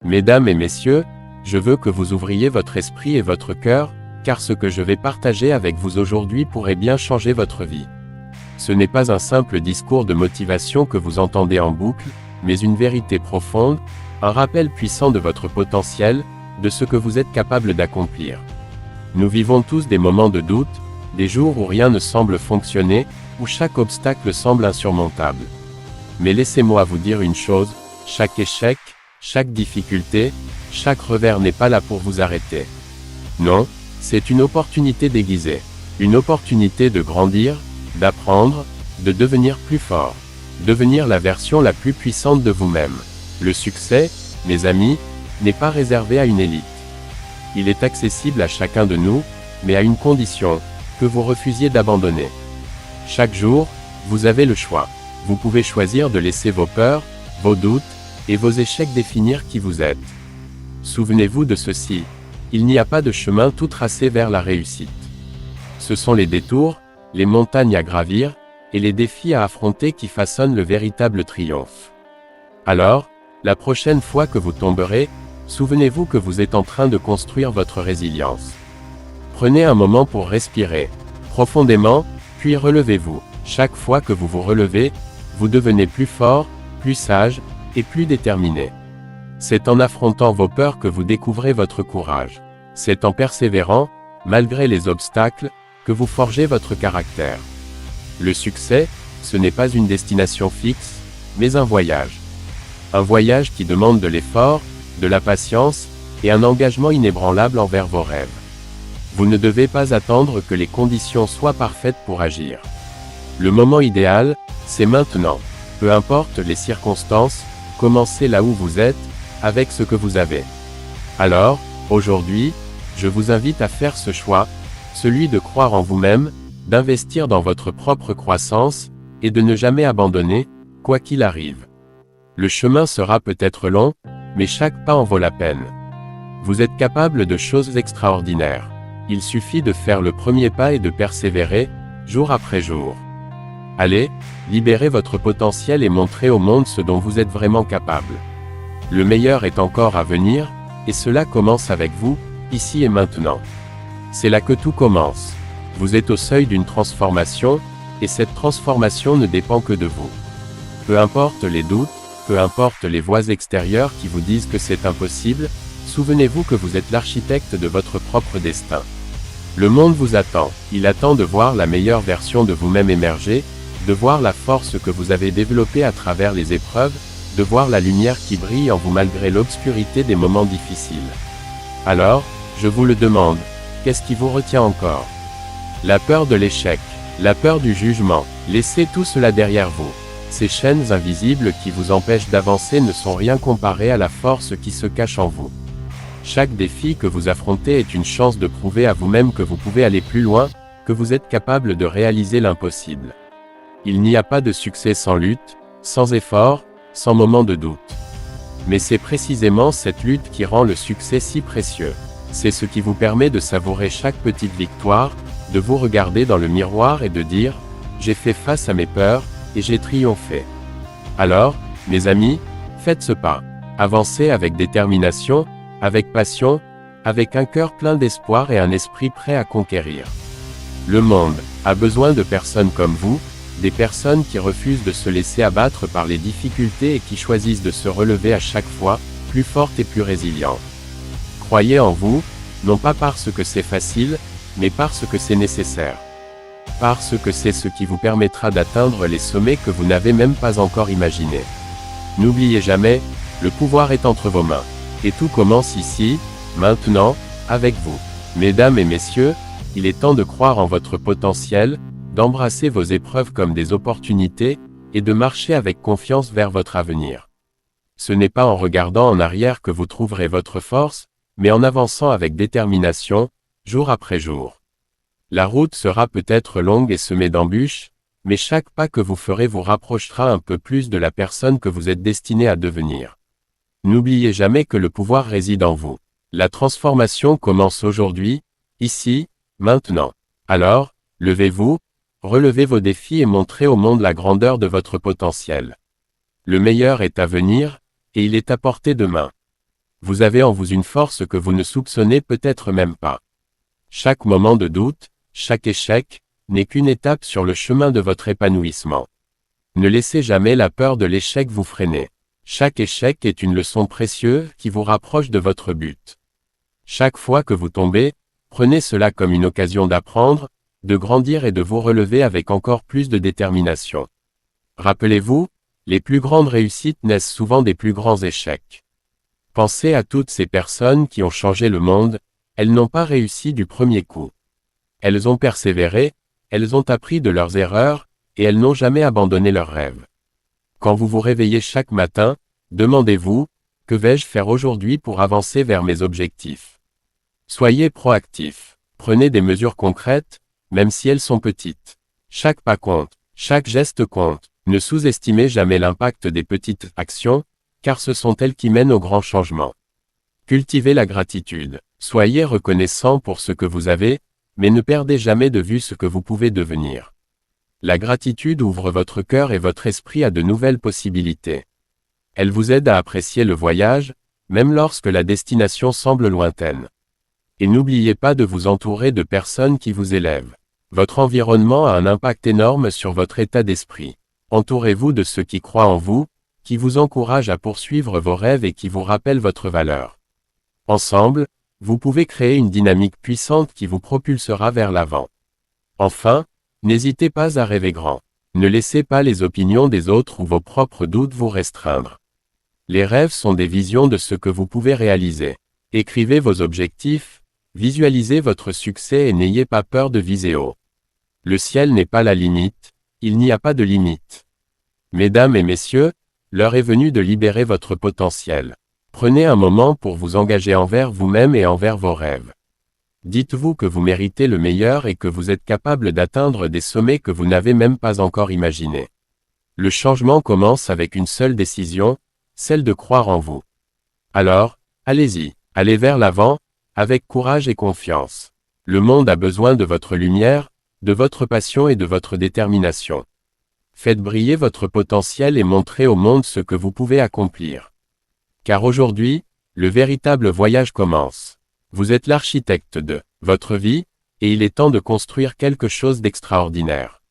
Mesdames et messieurs, je veux que vous ouvriez votre esprit et votre cœur, car ce que je vais partager avec vous aujourd'hui pourrait bien changer votre vie. Ce n'est pas un simple discours de motivation que vous entendez en boucle, mais une vérité profonde, un rappel puissant de votre potentiel, de ce que vous êtes capable d'accomplir. Nous vivons tous des moments de doute, des jours où rien ne semble fonctionner, où chaque obstacle semble insurmontable. Mais laissez-moi vous dire une chose, chaque échec, chaque difficulté, chaque revers n'est pas là pour vous arrêter. Non, c'est une opportunité déguisée. Une opportunité de grandir, d'apprendre, de devenir plus fort. Devenir la version la plus puissante de vous-même. Le succès, mes amis, n'est pas réservé à une élite. Il est accessible à chacun de nous, mais à une condition, que vous refusiez d'abandonner. Chaque jour, vous avez le choix. Vous pouvez choisir de laisser vos peurs, vos doutes, et vos échecs définir qui vous êtes. Souvenez-vous de ceci, il n'y a pas de chemin tout tracé vers la réussite. Ce sont les détours, les montagnes à gravir, et les défis à affronter qui façonnent le véritable triomphe. Alors, la prochaine fois que vous tomberez, souvenez-vous que vous êtes en train de construire votre résilience. Prenez un moment pour respirer profondément, puis relevez-vous. Chaque fois que vous vous relevez, vous devenez plus fort, plus sage, et plus déterminé. C'est en affrontant vos peurs que vous découvrez votre courage. C'est en persévérant, malgré les obstacles, que vous forgez votre caractère. Le succès, ce n'est pas une destination fixe, mais un voyage. Un voyage qui demande de l'effort, de la patience, et un engagement inébranlable envers vos rêves. Vous ne devez pas attendre que les conditions soient parfaites pour agir. Le moment idéal, c'est maintenant. Peu importe les circonstances, commencez là où vous êtes, avec ce que vous avez. Alors, aujourd'hui, je vous invite à faire ce choix, celui de croire en vous-même, d'investir dans votre propre croissance, et de ne jamais abandonner, quoi qu'il arrive. Le chemin sera peut-être long, mais chaque pas en vaut la peine. Vous êtes capable de choses extraordinaires. Il suffit de faire le premier pas et de persévérer, jour après jour. Allez, libérez votre potentiel et montrez au monde ce dont vous êtes vraiment capable. Le meilleur est encore à venir, et cela commence avec vous, ici et maintenant. C'est là que tout commence. Vous êtes au seuil d'une transformation, et cette transformation ne dépend que de vous. Peu importe les doutes, peu importe les voix extérieures qui vous disent que c'est impossible, souvenez-vous que vous êtes l'architecte de votre propre destin. Le monde vous attend, il attend de voir la meilleure version de vous-même émerger, de voir la force que vous avez développée à travers les épreuves, de voir la lumière qui brille en vous malgré l'obscurité des moments difficiles. Alors, je vous le demande, qu'est-ce qui vous retient encore? La peur de l'échec, la peur du jugement, laissez tout cela derrière vous. Ces chaînes invisibles qui vous empêchent d'avancer ne sont rien comparées à la force qui se cache en vous. Chaque défi que vous affrontez est une chance de prouver à vous-même que vous pouvez aller plus loin, que vous êtes capable de réaliser l'impossible. Il n'y a pas de succès sans lutte, sans effort, sans moment de doute. Mais c'est précisément cette lutte qui rend le succès si précieux. C'est ce qui vous permet de savourer chaque petite victoire, de vous regarder dans le miroir et de dire « J'ai fait face à mes peurs, et j'ai triomphé ». Alors, mes amis, faites ce pas. Avancez avec détermination, avec passion, avec un cœur plein d'espoir et un esprit prêt à conquérir. Le monde a besoin de personnes comme vous, des personnes qui refusent de se laisser abattre par les difficultés et qui choisissent de se relever à chaque fois, plus fortes et plus résilientes. Croyez en vous, non pas parce que c'est facile, mais parce que c'est nécessaire. Parce que c'est ce qui vous permettra d'atteindre les sommets que vous n'avez même pas encore imaginés. N'oubliez jamais, le pouvoir est entre vos mains. Et tout commence ici, maintenant, avec vous. Mesdames et messieurs, il est temps de croire en votre potentiel, d'embrasser vos épreuves comme des opportunités, et de marcher avec confiance vers votre avenir. Ce n'est pas en regardant en arrière que vous trouverez votre force, mais en avançant avec détermination, jour après jour. La route sera peut-être longue et semée d'embûches, mais chaque pas que vous ferez vous rapprochera un peu plus de la personne que vous êtes destiné à devenir. N'oubliez jamais que le pouvoir réside en vous. La transformation commence aujourd'hui, ici, maintenant. Alors, levez-vous, relevez vos défis et montrez au monde la grandeur de votre potentiel. Le meilleur est à venir, et il est à portée de main. Vous avez en vous une force que vous ne soupçonnez peut-être même pas. Chaque moment de doute, chaque échec, n'est qu'une étape sur le chemin de votre épanouissement. Ne laissez jamais la peur de l'échec vous freiner. Chaque échec est une leçon précieuse qui vous rapproche de votre but. Chaque fois que vous tombez, prenez cela comme une occasion d'apprendre, de grandir et de vous relever avec encore plus de détermination. Rappelez-vous, les plus grandes réussites naissent souvent des plus grands échecs. Pensez à toutes ces personnes qui ont changé le monde, elles n'ont pas réussi du premier coup. Elles ont persévéré, elles ont appris de leurs erreurs, et elles n'ont jamais abandonné leurs rêves. Quand vous vous réveillez chaque matin, demandez-vous, que vais-je faire aujourd'hui pour avancer vers mes objectifs? Soyez proactif. Prenez des mesures concrètes, même si elles sont petites. Chaque pas compte, chaque geste compte. Ne sous-estimez jamais l'impact des petites actions, car ce sont elles qui mènent au grand changement. Cultivez la gratitude. Soyez reconnaissant pour ce que vous avez, mais ne perdez jamais de vue ce que vous pouvez devenir. La gratitude ouvre votre cœur et votre esprit à de nouvelles possibilités. Elle vous aide à apprécier le voyage, même lorsque la destination semble lointaine. Et n'oubliez pas de vous entourer de personnes qui vous élèvent. Votre environnement a un impact énorme sur votre état d'esprit. Entourez-vous de ceux qui croient en vous, qui vous encouragent à poursuivre vos rêves et qui vous rappellent votre valeur. Ensemble, vous pouvez créer une dynamique puissante qui vous propulsera vers l'avant. Enfin, n'hésitez pas à rêver grand. Ne laissez pas les opinions des autres ou vos propres doutes vous restreindre. Les rêves sont des visions de ce que vous pouvez réaliser. Écrivez vos objectifs, visualisez votre succès et n'ayez pas peur de viser haut. Le ciel n'est pas la limite, il n'y a pas de limite. Mesdames et messieurs, l'heure est venue de libérer votre potentiel. Prenez un moment pour vous engager envers vous-même et envers vos rêves. Dites-vous que vous méritez le meilleur et que vous êtes capable d'atteindre des sommets que vous n'avez même pas encore imaginés. Le changement commence avec une seule décision, celle de croire en vous. Alors, allez-y, allez vers l'avant, avec courage et confiance. Le monde a besoin de votre lumière, de votre passion et de votre détermination. Faites briller votre potentiel et montrez au monde ce que vous pouvez accomplir. Car aujourd'hui, le véritable voyage commence. Vous êtes l'architecte de votre vie, et il est temps de construire quelque chose d'extraordinaire.